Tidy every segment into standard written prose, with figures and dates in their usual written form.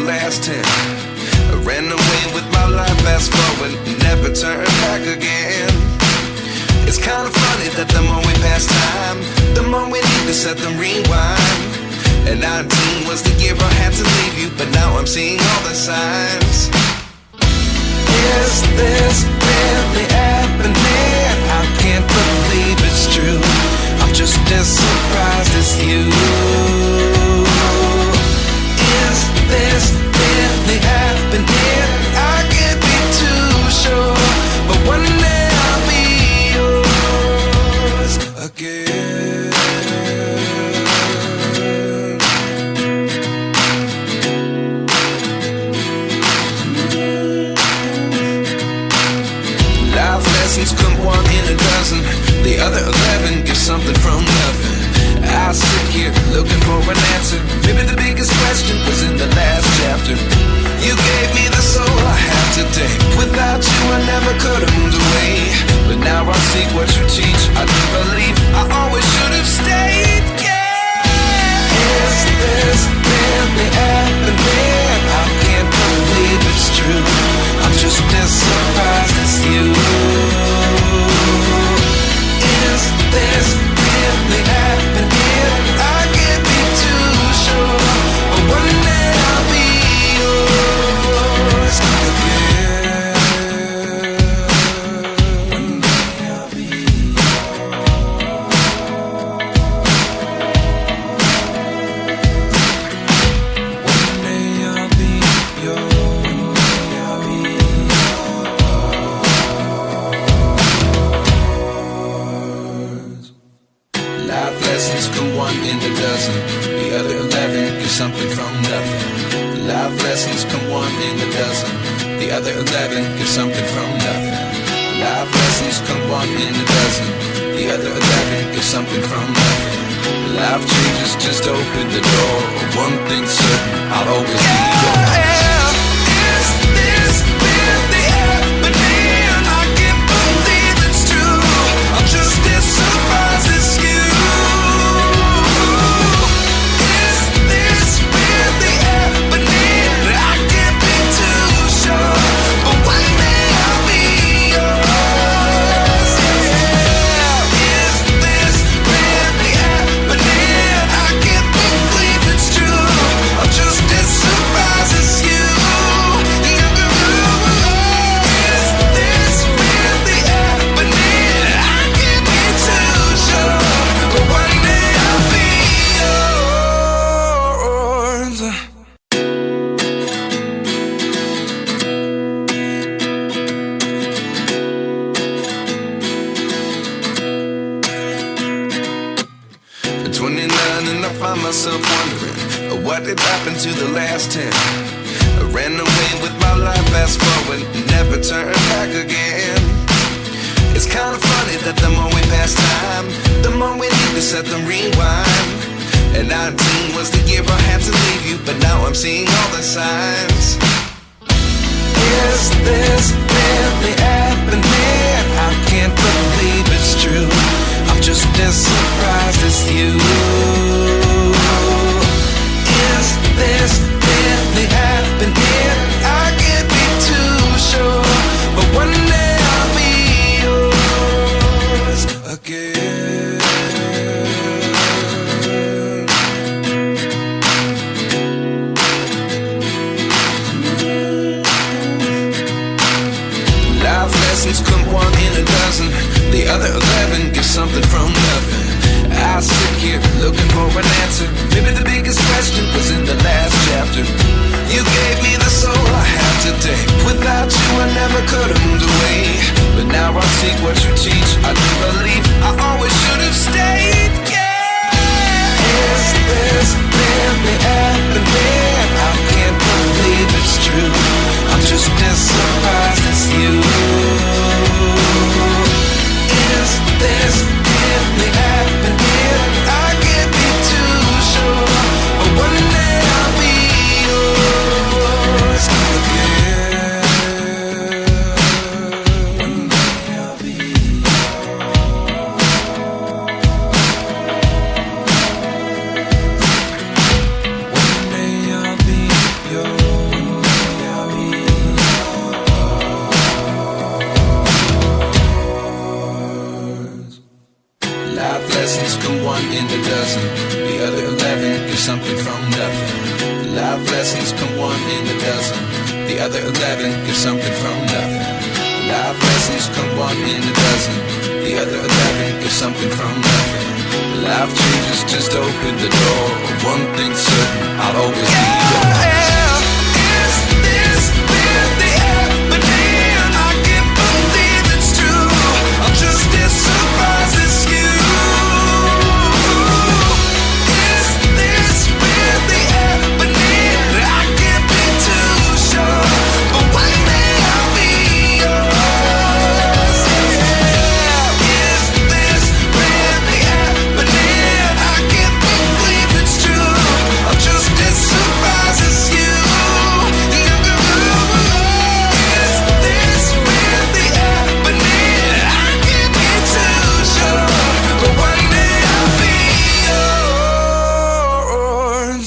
last 10. I ran away with my life, fast forward, never turn back again. It's kind of funny that the more we pass time, the more we need to set the rewind. And 19 was the year I had to leave you, but now I'm seeing all the signs. Is this really happening? I can't believe it's true. I'm just as surprised as you. Is this really happening? I can't be too sure, but one day I'll be yours again. Life lessons come one in a dozen. The other 11 give something from nothing. I sit here looking for an answer. Maybe the biggest question was in the last chapter. You gave me the soul I have today. Without you I never could have moved away. But now I see what you teach. I do believe I always should have stayed. Yeah. Is this really happening? I can't believe it's true. I'm just as surprised as you. Is this really happening? I can't be too sure, but one day I'll be yours again. One day I'll be yours. One day I'll be yours. One day I'll be yours. Life lessons come one in a dozen. The other 11 give something from nothing. Life lessons come one in a dozen. The other 11 give something from nothing. Life lessons come one in a dozen. The other 11 give something from nothing. Life changes just open the door. One thing's certain, I'll always be yours. Is this really happening? I can't believe it's true. I'm just as surprised as you. Is this really happening? I can't be too sure, but one day I'll be yours. Yeah. Is this really happening? I can't believe it's true. I'm just as surprised as you. Is this really happening? I can't be too sure, but one day I'll be yours. At 29 and I find myself wondering what did happen to the last 10. I ran away with my life, fast forward, never turn back again. It's kind of funny that the more we pass time, the more we need to set the rewind. And 19 was the year I had to leave you, but now I'm seeing all the signs. Is this really happening? I can't believe it's true. I'm just as surprised as you. Is this really happening? I can't be too sure, but one day I'll be yours again. Life lessons come one in a dozen. The other 11 give something from nothing. I sit here looking for an answer. Maybe the biggest question was in the last chapter. You gave me the soul I have today. Without you I never could have moved away. But now I see what you teach. I do believe I always should have stayed. Yeah. Is this really happening? I can't believe it's true. I'm just as surprised as you. Is this really happening? I can't be too sure, but one day I'll be yours again. One day I'll be yours. come one in a dozen. The other 11 give something from nothing. Life lessons come one in a dozen. The other 11 give something from nothing. Life changes just open the door. One thing's certain, I'll always be yours. Is this really happening? I can't believe it's true. I'm just as surprised as you. Is this really happening? I can't be too sure, but one day I'll be yours. Is this really happening? I can't believe it's true. I'm just as surprised as you. Is this really happening? I can't be too sure, but one day I'll be yours.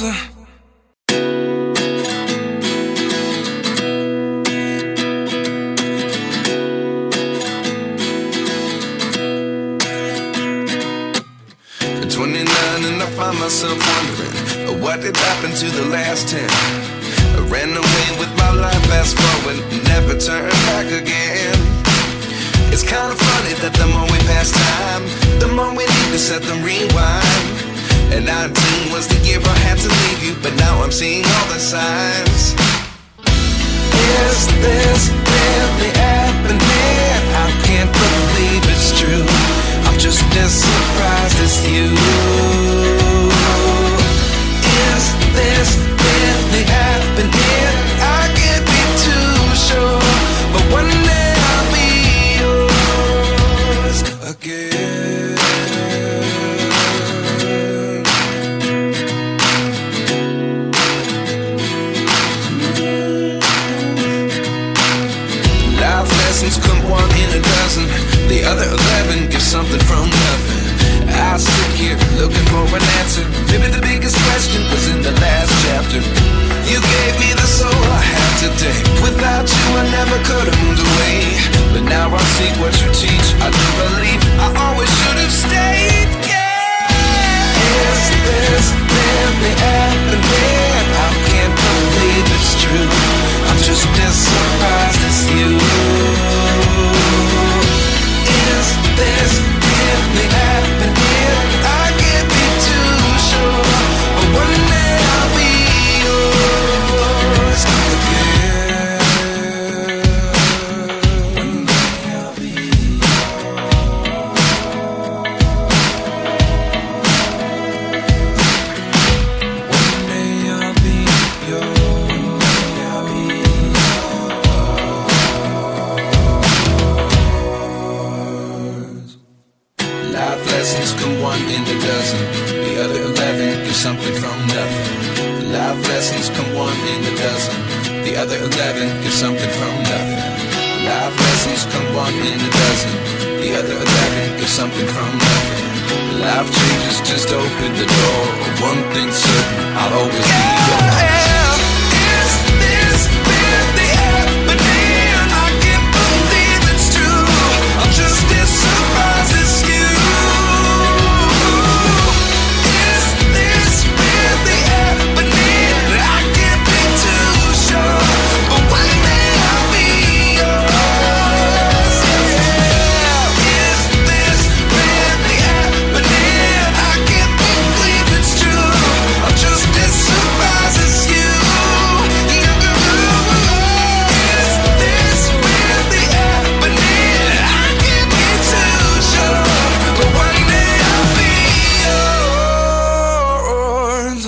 At 29 and I find myself wondering, what did happen to the last 10? I ran away with my life, fast forward, never turn back again. It's kind of funny that the more we pass time, the more we need to set the rewind. And 19 was the year I had to leave you, but now I'm seeing all the signs. Is this really happening? I can't believe it's true. I'm just as surprised as you. Is this really happening? I can't be too sure, but one day I'll be yours again. Life lessons come one in a dozen. The other 11 give something from nothing. I sit here looking for an answer. Maybe the biggest question was in the last chapter. You gave me the soul I have today. Without you I never could have moved away. But now I see what you teach. I do believe I always should have stayed. Yeah. Is this really happening? I can't believe it's true. I'm just as surprised as you. Is this really happening? I can't be too sure, but one day I'll be yours again. One day I'll be yours. One day I'll be yours. One day I'll be yours. Life lessons come one in a dozen. The other 11 give something from nothing. Life lessons come one in a dozen. The other 11 give something from nothing. Life lessons come one in a dozen. The other 11 give something from nothing. Life changes just open the door. One thing's certain, I'll always be yours. Is this really happening? I can't believe it's true. I'm just as surprised as you. Is this really happening? I can't be too sure, but one day I'll be yours. Is this really happening? I can't believe it's true. I'm just as surprised as you. Is this really happening? I can't be too sure, but one day I'll be yours.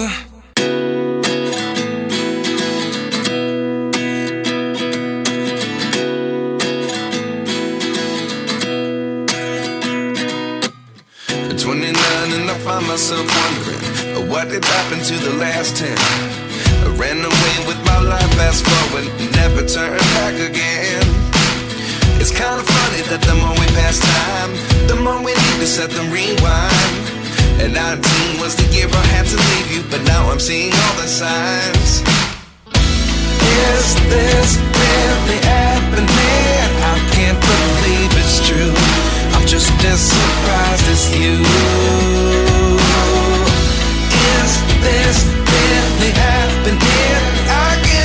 At 29 and I find myself wondering, what did happen to the last 10? I ran away with my life, fast forward, never turn back again. It's kind of funny that the more we pass time, the more we need to set the rewind. And 19 was the year I had to leave you, but now I'm seeing all the signs. Is this really happening? I can't believe it's true. I'm just as surprised as you. Is this really happening? I can't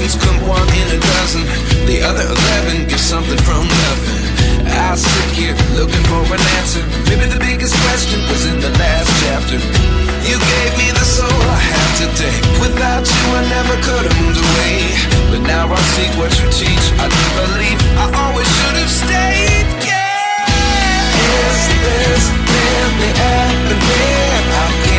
lessons come one in a dozen. The other 11 give something from nothing. I sit here looking for an answer. Maybe the biggest question was in the last chapter. You gave me the soul I have today. Without you I never could have moved away. But now I see what you teach. I do believe I always should have stayed. Yeah. Is this really happening?